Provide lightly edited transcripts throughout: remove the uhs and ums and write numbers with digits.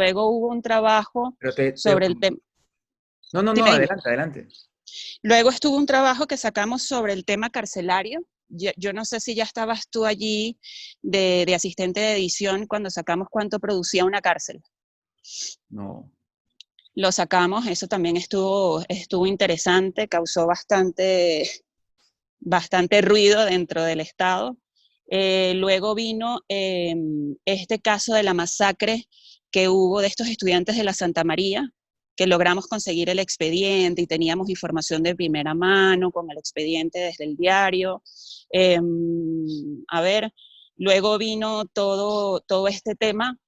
luego hubo un trabajo Pero sobre el tema. no, no, no, Dime, dime. adelante, adelante. Luego estuvo un trabajo que sacamos sobre el tema carcelario. Yo no sé si ya estabas tú allí de asistente de edición cuando sacamos cuánto producía una cárcel. No. Lo sacamos, eso también estuvo interesante, causó bastante ruido dentro del Estado. Luego vino este caso de la masacre que hubo de estos estudiantes de la Santa María, que logramos conseguir el expediente y teníamos información de primera mano con el expediente desde el diario. A ver, luego vino todo este tema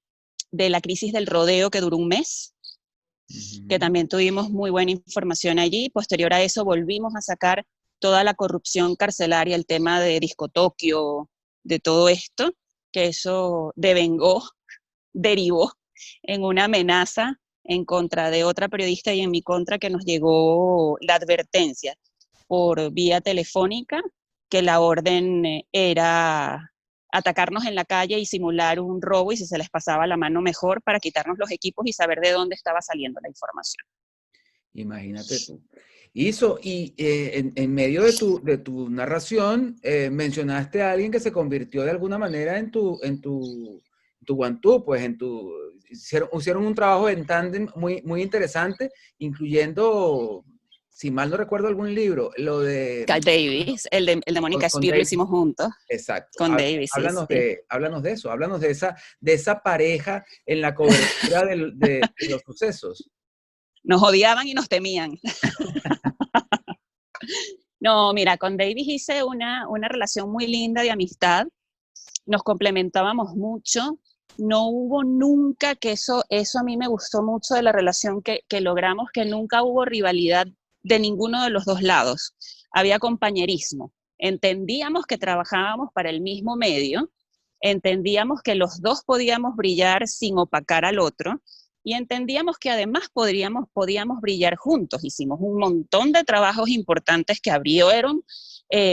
de la crisis del rodeo que duró un mes, que Ujú. también tuvimos muy buena información allí. Posterior a eso volvimos a sacar toda la corrupción carcelaria, el tema de Disco Tokio, de todo esto, que eso devengó, derivó en una amenaza en contra de otra periodista y en mi contra, que nos llegó la advertencia por vía telefónica que la orden era atacarnos en la calle y simular un robo, y si se les pasaba la mano mejor, para quitarnos los equipos y saber de dónde estaba saliendo la información. Imagínate tú. En medio de tu narración, mencionaste a alguien que se convirtió de alguna manera tu guantú, pues hicieron un trabajo en tándem muy, muy interesante, incluyendo, si mal no recuerdo, algún libro, lo de Cal Davis, el de Mónica con Spear, lo Dave. hicimos juntos, Exacto. con Davis, sí, sí. Háblanos de eso, háblanos de esa pareja en la cobertura de los sucesos. Nos odiaban y nos temían. No, mira, con Davis hice una relación muy linda de amistad, nos complementábamos mucho, no hubo nunca, que eso a mí me gustó mucho de la relación que logramos, que nunca hubo rivalidad de ninguno de los dos lados, había compañerismo, entendíamos que trabajábamos para el mismo medio, entendíamos que los dos podíamos brillar sin opacar al otro, y entendíamos que además podíamos brillar juntos. Hicimos un montón de trabajos importantes que abrieron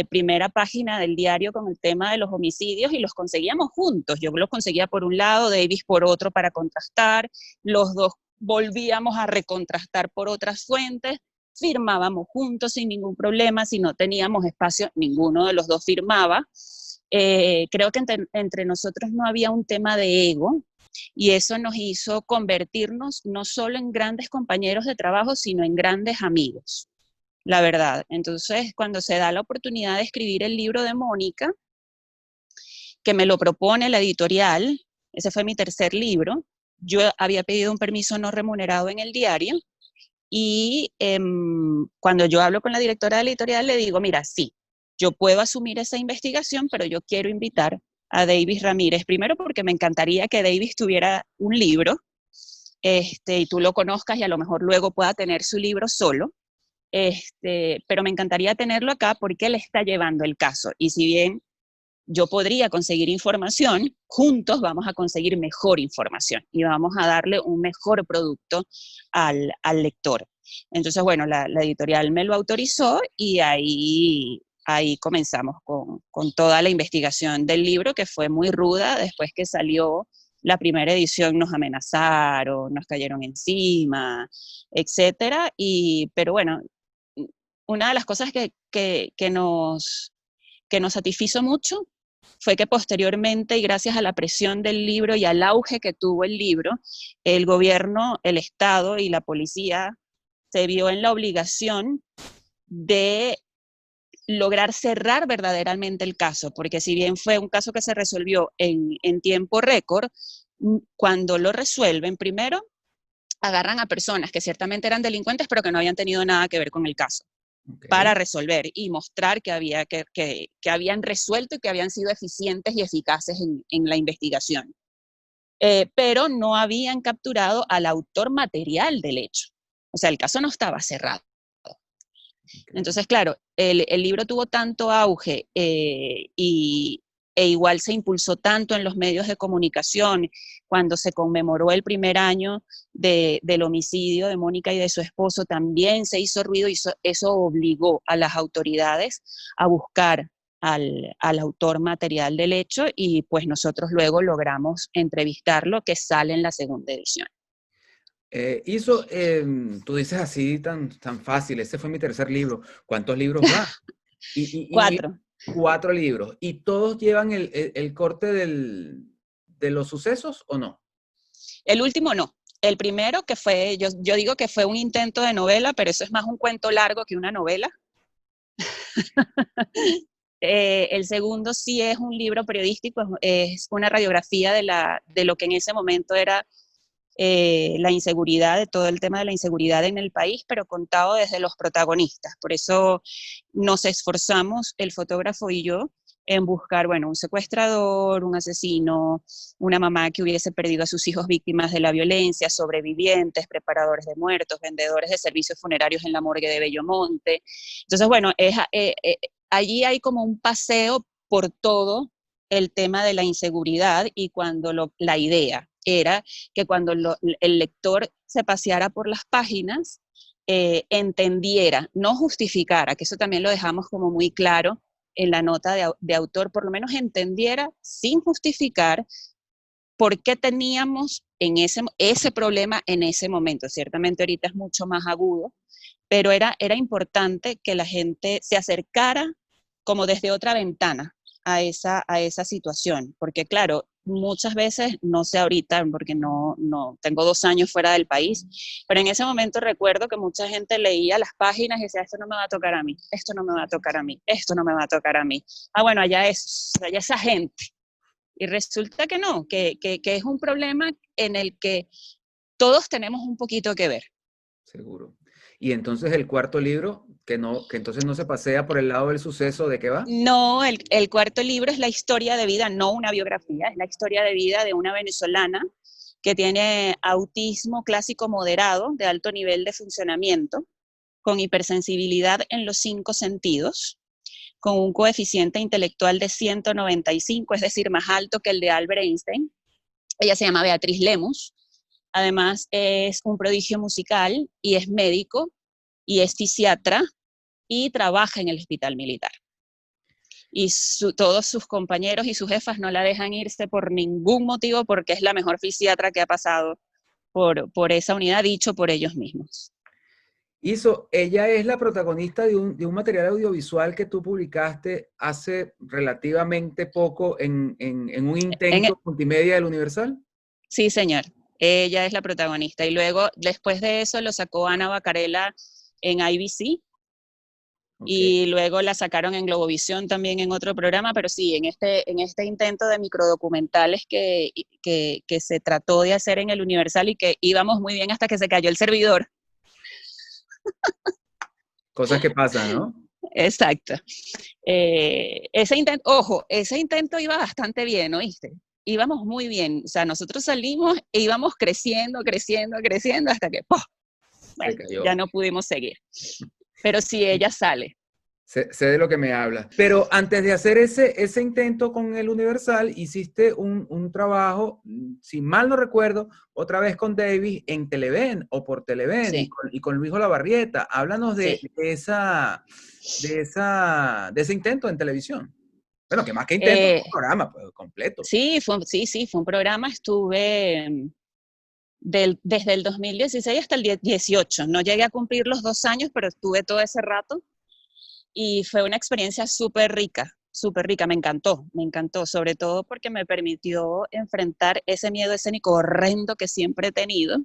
primera página del diario con el tema de los homicidios, y los conseguíamos juntos. Yo los conseguía por un lado, Davis por otro, para contrastar, los dos volvíamos a recontrastar por otras fuentes, firmábamos juntos sin ningún problema, si no teníamos espacio, ninguno de los dos firmaba. Creo que entre nosotros no había un tema de ego, y eso nos hizo convertirnos no solo en grandes compañeros de trabajo, sino en grandes amigos, la verdad. Entonces, cuando se da la oportunidad de escribir el libro de Mónica, que me lo propone la editorial, ese fue mi tercer libro, yo había pedido un permiso no remunerado en el diario, y cuando yo hablo con la directora de la editorial le digo, mira, sí, yo puedo asumir esa investigación, pero yo quiero invitar a Davis Ramírez, primero porque me encantaría que Davis tuviera un libro, y tú lo conozcas y a lo mejor luego pueda tener su libro solo, pero me encantaría tenerlo acá porque él está llevando el caso, y si bien yo podría conseguir información, juntos vamos a conseguir mejor información y vamos a darle un mejor producto al lector. Entonces, bueno, la editorial me lo autorizó, y ahí comenzamos con toda la investigación del libro, que fue muy ruda. Después que salió la primera edición nos amenazaron, nos cayeron encima, etcétera. Pero bueno, una de las cosas que nos satisfizo mucho fue que posteriormente, y gracias a la presión del libro y al auge que tuvo el libro, el gobierno, el Estado y la policía se vio en la obligación de lograr cerrar verdaderamente el caso, porque si bien fue un caso que se resolvió en tiempo récord, cuando lo resuelven, primero agarran a personas que ciertamente eran delincuentes, pero que no habían tenido nada que ver con el caso, Okay. para resolver y mostrar que habían resuelto y que habían sido eficientes y eficaces en la investigación. Pero no habían capturado al autor material del hecho. O sea, el caso no estaba cerrado. Okay. Entonces, claro, el libro tuvo tanto auge, e igual se impulsó tanto en los medios de comunicación cuando se conmemoró el primer año del homicidio de Mónica y de su esposo. También se hizo ruido, y eso obligó a las autoridades a buscar al autor material del hecho, y pues nosotros luego logramos entrevistarlo, que sale en la segunda edición. Tú dices así tan fácil, ese fue mi tercer libro. ¿Cuántos libros van? Y 4. 4 libros. ¿Y todos llevan el corte de los sucesos o no? El último no. El primero que fue, yo digo que fue un intento de novela, pero eso es más un cuento largo que una novela. El segundo sí es un libro periodístico, es una radiografía de lo que en ese momento era la inseguridad, de todo el tema de la inseguridad en el país, pero contado desde los protagonistas. Por eso nos esforzamos, el fotógrafo y yo, en buscar, bueno, un secuestrador, un asesino, una mamá que hubiese perdido a sus hijos víctimas de la violencia, sobrevivientes, preparadores de muertos, vendedores de servicios funerarios en la morgue de Bellomonte. Entonces, bueno, allí hay como un paseo por todo el tema de la inseguridad y cuando la idea era que cuando el lector se paseara por las páginas, entendiera, no justificara, que eso también lo dejamos como muy claro en la nota de autor, por lo menos entendiera sin justificar por qué teníamos ese problema en ese momento. Ciertamente ahorita es mucho más agudo, pero era importante que la gente se acercara como desde otra ventana a esa situación, porque claro, muchas veces, no sé ahorita, porque no tengo 2 años fuera del país, pero en ese momento recuerdo que mucha gente leía las páginas y decía, esto no me va a tocar a mí, esto no me va a tocar a mí, esto no me va a tocar a mí. Ah, bueno, allá esa gente. Y resulta que no, que es un problema en el que todos tenemos un poquito que ver. Seguro. Y entonces el cuarto libro, que entonces no se pasea por el lado del suceso, ¿de qué va? No, el cuarto libro es la historia de vida, no una biografía, es la historia de vida de una venezolana que tiene autismo clásico moderado de alto nivel de funcionamiento, con hipersensibilidad en los 5 sentidos, con un coeficiente intelectual de 195, es decir, más alto que el de Albert Einstein. Ella se llama Beatriz Lemus, además es un prodigio musical y es médico y es fisiatra y trabaja en el hospital militar. Y todos sus compañeros y sus jefas no la dejan irse por ningún motivo porque es la mejor fisiatra que ha pasado por esa unidad, dicho por ellos mismos. Ella es la protagonista de un material audiovisual que tú publicaste hace relativamente poco en un intento multimedia del Universal. Sí, señor. Ella es la protagonista. Y luego, después de eso, lo sacó Ana Bacarela en IBC. Okay. Y luego la sacaron en Globovisión también en otro programa, pero sí, en este intento de microdocumentales que se trató de hacer en el Universal y que íbamos muy bien hasta que se cayó el servidor. Cosas que pasan, ¿no? Exacto. Ese intento iba bastante bien, ¿oíste? Íbamos muy bien, o sea, nosotros salimos e íbamos creciendo hasta que ¡pum! Bueno, ya no pudimos seguir. Pero sí, ella sale. Sé de lo que me hablas. Pero antes de hacer ese intento con el Universal, hiciste un trabajo, si mal no recuerdo, otra vez con Davis en Televen o por Televen, sí. y con Luis Olavarrieta. Háblanos de ese intento en televisión. Bueno, que más que intento, fue un programa pues, completo. Sí, fue un programa. Estuve desde el 2016 hasta el 18. No llegué a cumplir los 2 años, pero estuve todo ese rato. Y fue una experiencia súper rica, me encantó, sobre todo porque me permitió enfrentar ese miedo escénico horrendo que siempre he tenido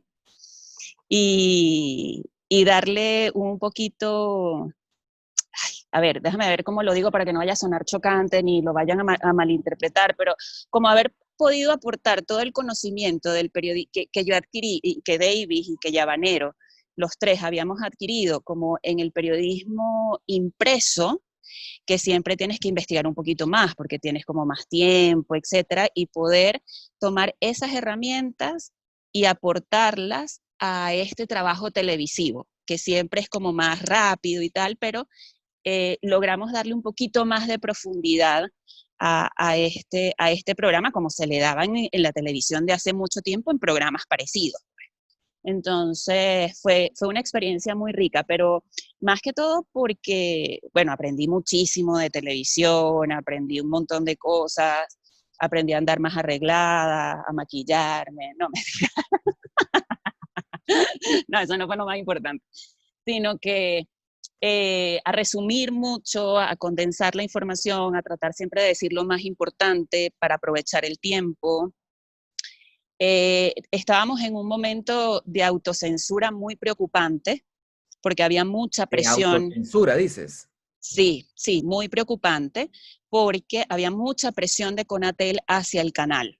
y darle un poquito, a ver, déjame ver cómo lo digo para que no vaya a sonar chocante ni lo vayan a malinterpretar, pero como haber podido aportar todo el conocimiento del periodismo que yo adquirí, y que Davis y que Yavanero, los 3 habíamos adquirido como en el periodismo impreso, que siempre tienes que investigar un poquito más porque tienes como más tiempo, etcétera, y poder tomar esas herramientas y aportarlas a este trabajo televisivo, que siempre es como más rápido y tal, pero logramos darle un poquito más de profundidad a este programa como se le daba en la televisión de hace mucho tiempo en programas parecidos. Entonces fue una experiencia muy rica, pero más que todo porque, bueno, aprendí muchísimo de televisión, aprendí un montón de cosas, aprendí a andar más arreglada, a maquillarme, no me digas. No, eso no fue lo más importante, sino que a resumir mucho, a condensar la información, a tratar siempre de decir lo más importante para aprovechar el tiempo. Estábamos en un momento de autocensura muy preocupante, porque había mucha presión. Autocensura, dices. Sí, sí, muy preocupante, porque había mucha presión de Conatel hacia el canal.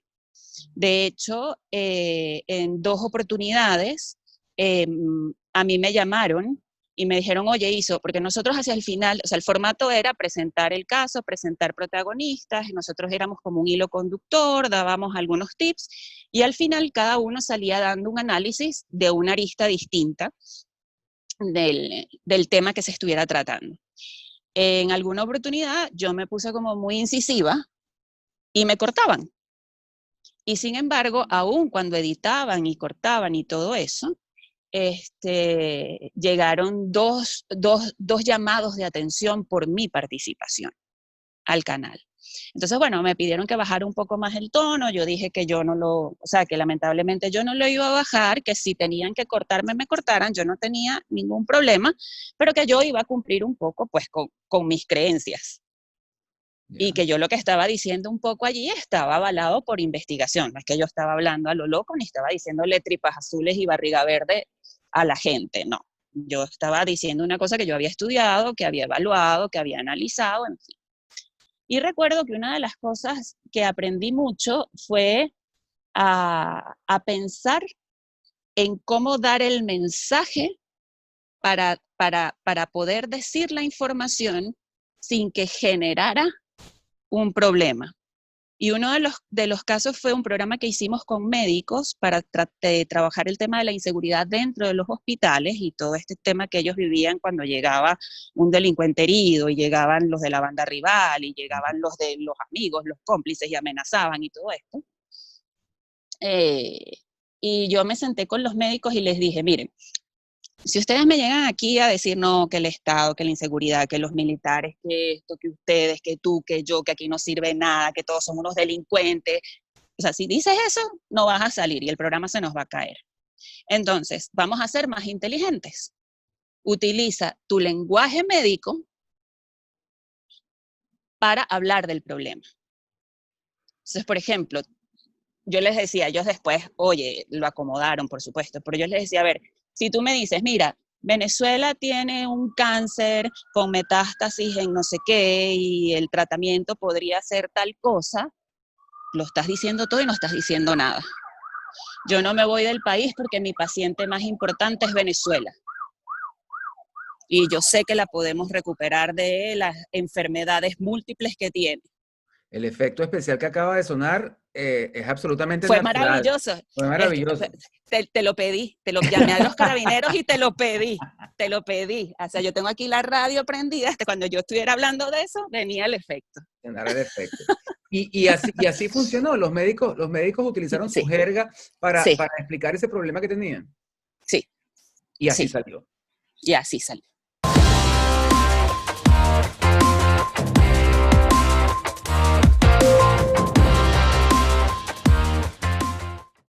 De hecho, en 2 oportunidades, a mí me llamaron y me dijeron, oye, Iso, porque nosotros hacia el final, o sea, el formato era presentar el caso, presentar protagonistas, y nosotros éramos como un hilo conductor, dábamos algunos tips, y al final cada uno salía dando un análisis de una arista distinta del tema que se estuviera tratando. En alguna oportunidad yo me puse como muy incisiva y me cortaban. Y sin embargo, aún cuando editaban y cortaban y todo eso, llegaron dos llamados de atención por mi participación al canal. Entonces, bueno, me pidieron que bajara un poco más el tono, yo dije que yo no lo, o sea, que lamentablemente yo no lo iba a bajar, que si tenían que cortarme, me cortaran, yo no tenía ningún problema, pero que yo iba a cumplir un poco, pues, con mis creencias. Y que yo lo que estaba diciendo un poco allí estaba avalado por investigación, no es que yo estaba hablando a lo loco, ni estaba diciéndole tripas azules y barriga verde a la gente, no. Yo estaba diciendo una cosa que yo había estudiado, que había evaluado, que había analizado, en fin. Y recuerdo que una de las cosas que aprendí mucho fue a pensar en cómo dar el mensaje para poder decir la información sin que generara un problema. Y uno de los casos fue un programa que hicimos con médicos para trabajar el tema de la inseguridad dentro de los hospitales y todo este tema que ellos vivían cuando llegaba un delincuente herido y llegaban los de la banda rival y llegaban los de los amigos, los cómplices y amenazaban y todo esto. Y yo me senté con los médicos y les dije, miren, si ustedes me llegan aquí a decir, no, que el Estado, que la inseguridad, que los militares, que esto, que ustedes, que tú, que yo, que aquí no sirve nada, que todos son unos delincuentes, o sea, si dices eso, no vas a salir y el programa se nos va a caer. Entonces, vamos a ser más inteligentes. Utiliza tu lenguaje médico para hablar del problema. Entonces, por ejemplo, yo les decía, ellos después, oye, lo acomodaron, por supuesto, pero yo les decía, a ver, si tú me dices, mira, Venezuela tiene un cáncer con metástasis en no sé qué y el tratamiento podría ser tal cosa, lo estás diciendo todo y no estás diciendo nada. Yo no me voy del país porque mi paciente más importante es Venezuela. Y yo sé que la podemos recuperar de las enfermedades múltiples que tiene. El efecto especial que acaba de sonar es absolutamente Fue natural. maravilloso. Fue maravilloso. Te lo pedí, te lo llamé a los carabineros y te lo pedí. O sea, yo tengo aquí la radio prendida, cuando yo estuviera hablando de eso, venía el efecto. Tendrá el efecto. Y así funcionó. Los médicos utilizaron su jerga para explicar ese problema que tenían. Sí. Y así salió. Y así salió.